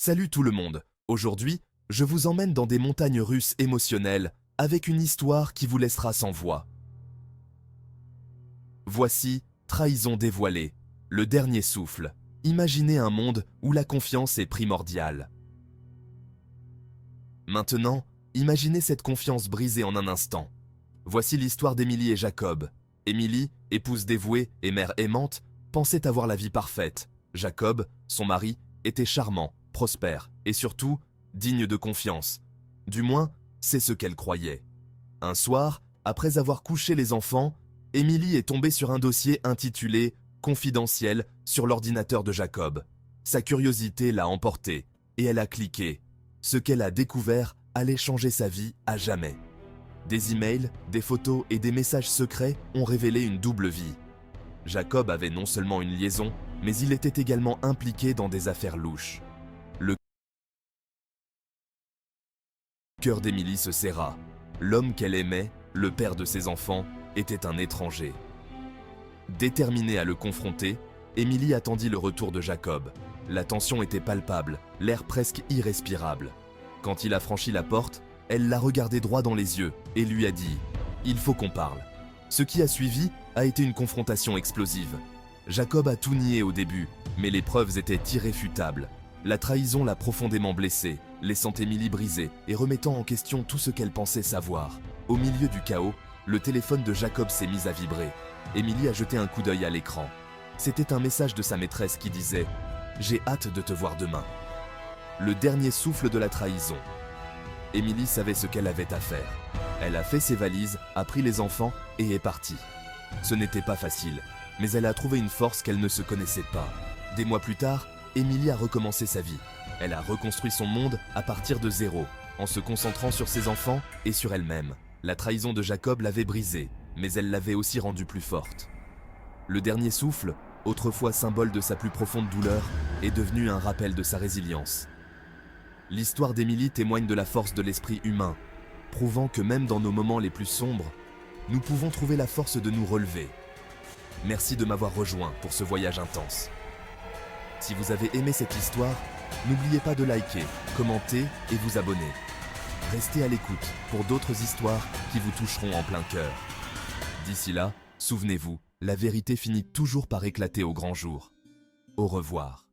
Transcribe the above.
Salut tout le monde. Aujourd'hui, je vous emmène dans des montagnes russes émotionnelles avec une histoire qui vous laissera sans voix. Voici Trahison dévoilée, le dernier souffle. Imaginez un monde où la confiance est primordiale. Maintenant, imaginez cette confiance brisée en un instant. Voici l'histoire d'Émilie et Jacob. Émilie, épouse dévouée et mère aimante, pensait avoir la vie parfaite. Jacob, son mari, était charmant, prospère et surtout digne de confiance. Du moins, c'est ce qu'elle croyait. Un soir, après avoir couché les enfants, Émilie est tombée sur un dossier intitulé « Confidentiel » sur l'ordinateur de Jacob. Sa curiosité l'a emportée et elle a cliqué. Ce qu'elle a découvert allait changer sa vie à jamais. Des emails, des photos et des messages secrets ont révélé une double vie. Jacob avait non seulement une liaison, mais il était également impliqué dans des affaires louches. Le cœur d'Émilie se serra. L'homme qu'elle aimait, le père de ses enfants, était un étranger. Déterminée à le confronter, Émilie attendit le retour de Jacob. La tension était palpable, l'air presque irrespirable. Quand il a franchi la porte, elle l'a regardé droit dans les yeux et lui a dit « Il faut qu'on parle ». Ce qui a suivi a été une confrontation explosive. Jacob a tout nié au début, mais les preuves étaient irréfutables. La trahison l'a profondément blessée, laissant Émilie brisée et remettant en question tout ce qu'elle pensait savoir. Au milieu du chaos, le téléphone de Jacob s'est mis à vibrer. Émilie a jeté un coup d'œil à l'écran. C'était un message de sa maîtresse qui disait « J'ai hâte de te voir demain ». Le dernier souffle de la trahison. Émilie savait ce qu'elle avait à faire. Elle a fait ses valises, a pris les enfants et est partie. Ce n'était pas facile, mais elle a trouvé une force qu'elle ne se connaissait pas. Des mois plus tard, Émilie a recommencé sa vie. Elle a reconstruit son monde à partir de zéro, en se concentrant sur ses enfants et sur elle-même. La trahison de Jacob l'avait brisée, mais elle l'avait aussi rendue plus forte. Le dernier souffle, autrefois symbole de sa plus profonde douleur, est devenu un rappel de sa résilience. L'histoire d'Émilie témoigne de la force de l'esprit humain, prouvant que même dans nos moments les plus sombres, nous pouvons trouver la force de nous relever. Merci de m'avoir rejoint pour ce voyage intense. Si vous avez aimé cette histoire, n'oubliez pas de liker, commenter et vous abonner. Restez à l'écoute pour d'autres histoires qui vous toucheront en plein cœur. D'ici là, souvenez-vous, la vérité finit toujours par éclater au grand jour. Au revoir.